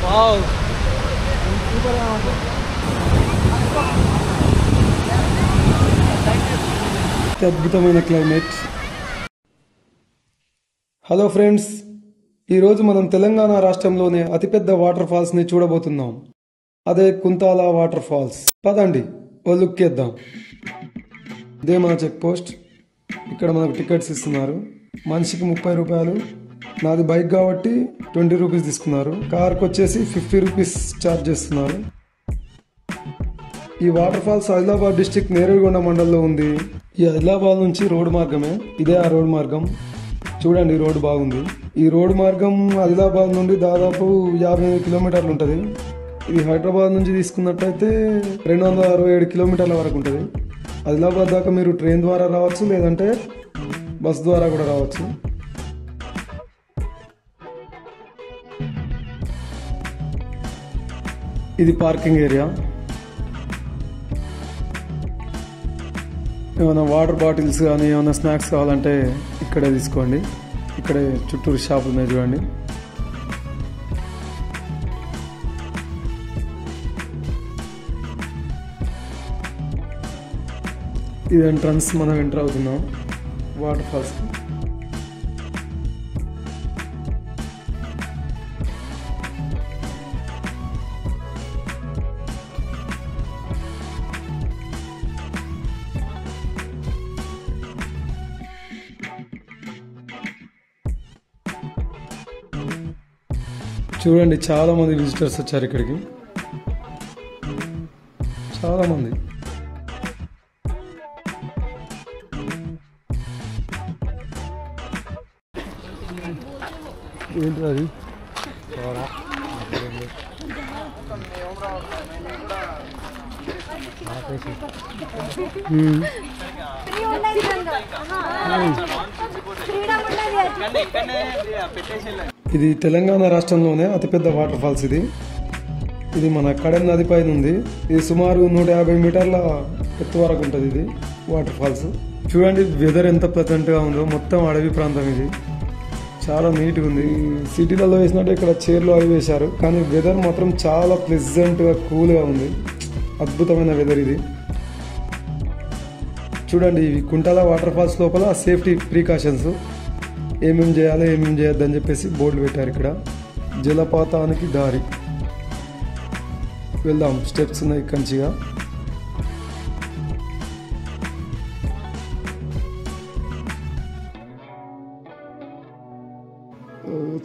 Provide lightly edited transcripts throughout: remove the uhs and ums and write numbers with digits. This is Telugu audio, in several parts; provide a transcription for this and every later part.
వావ్ సూపర్ గా ఉంది. అద్భుతమైన క్లైమేట్. హలో ఫ్రెండ్స్, ఈరోజు మనం తెలంగాణ రాష్ట్రంలోని అతిపెద్ద వాటర్ ఫాల్స్ ని చూడబోతున్నాం. అదే కుంతాల వాటర్ ఫాల్స్. పదండి ఓ లుక్ వేద్దాం. ఇదే మన చెక్ పోస్ట్. ఇక్కడ మనకు టికెట్స్ ఇస్తున్నారు. మనిషికి 30 రూపాయలు. నాది బైక్ కాబట్టి 20 రూపీస్ తీసుకున్నారు. కార్కి వచ్చేసి 50 రూపీస్ ఛార్జ్ చేస్తున్నారు. ఈ water falls Adilabad district Neredugonda మండలంలో ఉంది. ఈ ఆదిలాబాద్ నుంచి రోడ్డు మార్గమే. ఇదే ఆ రోడ్డు మార్గం. చూడండి, రోడ్డు బాగుంది. ఈ రోడ్డు మార్గం ఆదిలాబాద్ నుండి దాదాపు 58 కిలోమీటర్లు ఉంటుంది. ఇది హైదరాబాద్ నుంచి తీసుకున్నట్టయితే 267 కిలోమీటర్ల వరకు ఉంటుంది. ఆదిలాబాద్ దాకా మీరు ట్రైన్ ద్వారా రావచ్చు, లేదంటే బస్ ద్వారా కూడా రావచ్చు. ఇది పార్కింగ్ ఏరియా. ఏమైనా వాటర్ బాటిల్స్ కానీ ఏమైనా స్నాక్స్ కావాలంటే ఇక్కడే తీసుకోండి. ఇక్కడే చుట్టూరు షాపులు ఉన్నాయి చూడండి. ఇది ఎంట్రన్స్. మనం ఎంటర్ అవుతున్నాం వాటర్ ఫాల్స్. చూడండి, చాలా మంది విజిటర్స్ వచ్చారు ఇక్కడికి. చాలా మంది. ఏంటి అది? ఇది తెలంగాణ రాష్ట్రంలోనే అతిపెద్ద వాటర్ ఫాల్స్. ఇది మన కడెం నది పైన ఉంది. ఇది సుమారు 150 మీటర్ల ఎత్తు వరకు ఉంటుంది ఇది వాటర్ ఫాల్స్. చూడండి, వెదర్ ఎంత ప్లెజెంట్ గా ఉందో. మొత్తం అడవి ప్రాంతం ఇది. చాలా నీట్గా ఉంది. సిటీలలో వేసినట్టు ఇక్కడ చైర్లు అవి వేశారు, కానీ వెదర్ మాత్రం చాలా ప్లెజెంట్ గా కూల్ గా ఉంది. అద్భుతమైన వెదర్ ఇది. చూడండి, ఇవి కుంటాల వాటర్ ఫాల్స్ లోపల సేఫ్టీ ప్రికాషన్స్ ఏమేమి చేయాలో ఏమేమి చేయొద్దని చెప్పేసి బోర్డులు పెట్టారు. ఇక్కడ జలపాతానికి దారి. వెళ్దాం. స్టెప్స్ ఉన్నాయి కంచిగా.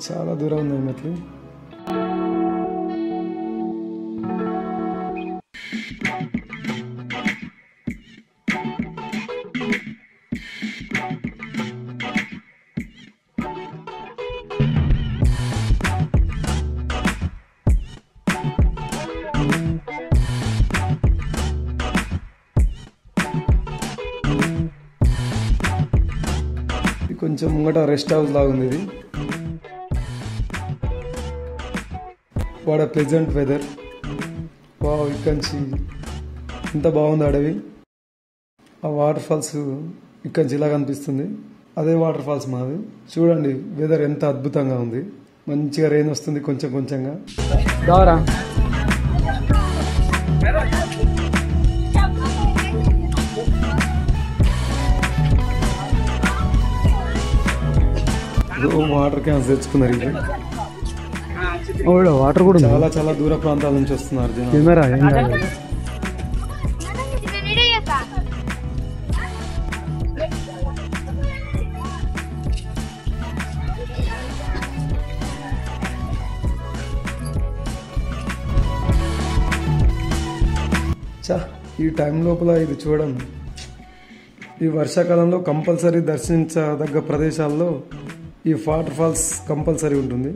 చాలా దూరం ఉన్నాయి మెట్లు. కొంచెం ముంగట రెస్ట్ హౌస్ లాగా ఉంది ఇది. What a pleasant weather. Wow, ఇక్కడి నుంచి ఎంత బాగుంది అడవి. ఆ వాటర్ ఫాల్స్ ఇక్కడి నుంచి ఇలా కనిపిస్తుంది. అదే వాటర్ ఫాల్స్ మాది. చూడండి, వెదర్ ఎంత అద్భుతంగా ఉంది. మంచిగా రెయిన్ వస్తుంది కొంచెం కొంచెంగా. వాటర్ క్యాన్స్ తెచ్చుకున్నారు. ఇది వాటర్ కూడా చాలా చాలా దూర ప్రాంతాల నుంచి వస్తున్నారు జనాలు. ఈ టైం లోపల ఇది చూడడం. ఈ వర్షాకాలంలో కంపల్సరీ దర్శించదగ్గ ప్రదేశాల్లో ఈ వాటర్ ఫాల్స్ కంపల్సరీ ఉంటుంది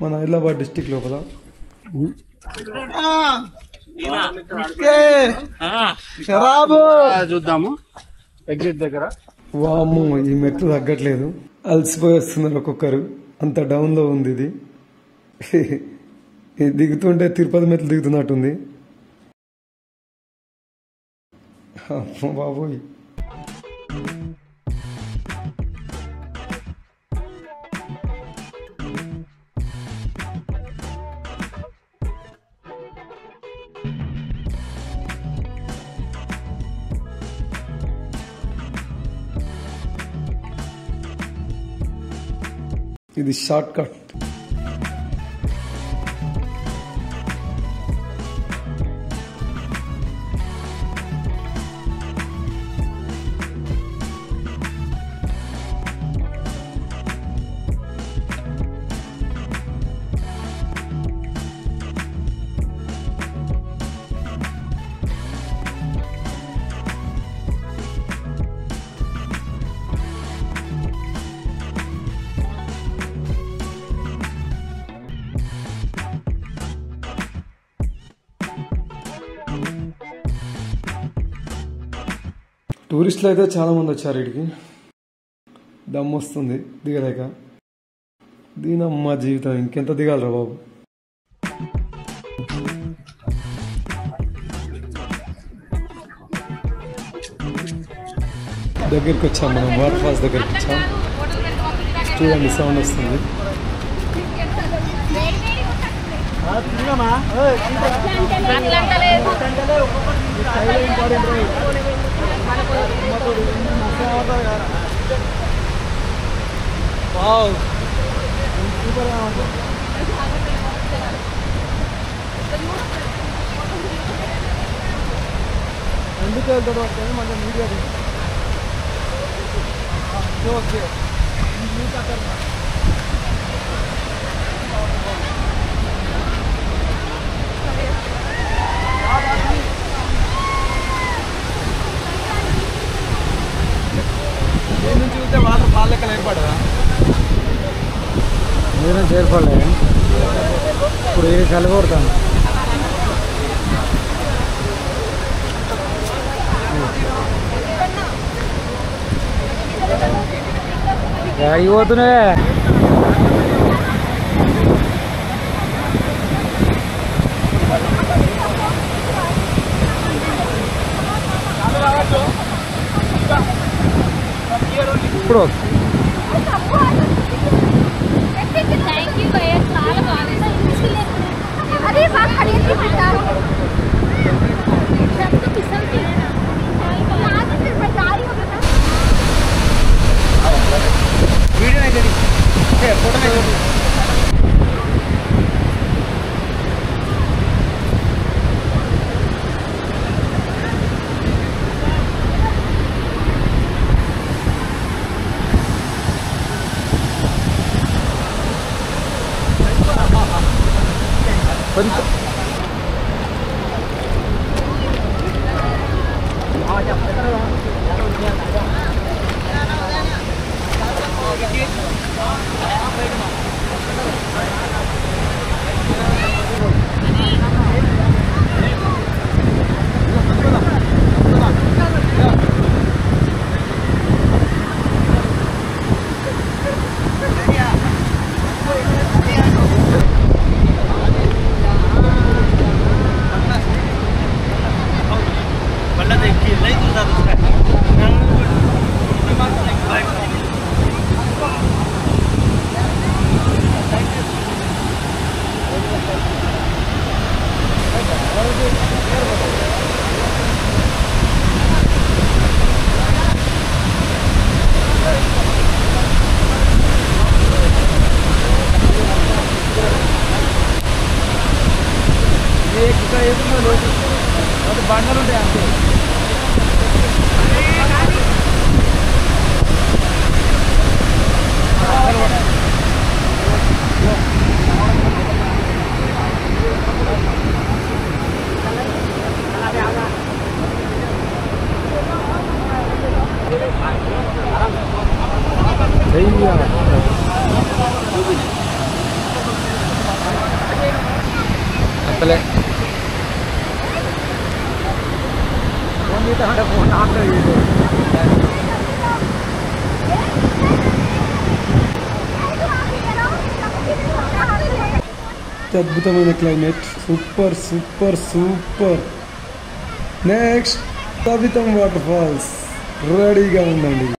మన ఆదిలాబాద్ డిస్టిక్ లోపల. చూద్దాము ఎగ్జిట్ దగ్గర. వాము, ఈ మెట్లు తగ్గట్లేదు. అలసిపోయి వస్తున్నారు ఒక్కొక్కరు. అంత డౌన్ లో ఉంది ఇది. దిగుతుంటే తిరుపతి మెట్లు దిగుతున్నట్టుంది. బాబోయ్. ఇది షార్ట్ కట్. టూరిస్టులు అయితే చాలా మంది వచ్చారు ఇక్కడికి. దమ్ వస్తుంది దిగలేక. దీనమ్మ జీవితం ఇంకెంత దిగాలరా బాబు. దగ్గరికి వచ్చాం, మనం వాటర్ ఫాల్స్ దగ్గరికి వచ్చాం. చూడండి సౌండ్ వస్తుంది. ఎందుకు వెళ్తాడు అంటే మళ్ళీ మీడియా ఓకే నుంచి చూస్తే వాటర్ ఫాల్ లెక్కలు ఏర్పడదా? నేను చేరుకోలే. ఇప్పుడు ఏ చలి కొడతాను. అయిపోతున్నాయే. ఇప్పుడు కొంచెం బండలు ఉంటాయి అంతే. అసలే అద్భుతమైన climate. Super super super. Next సవితం వాటర్ ఫాల్స్ రెడీగా ఉందండి.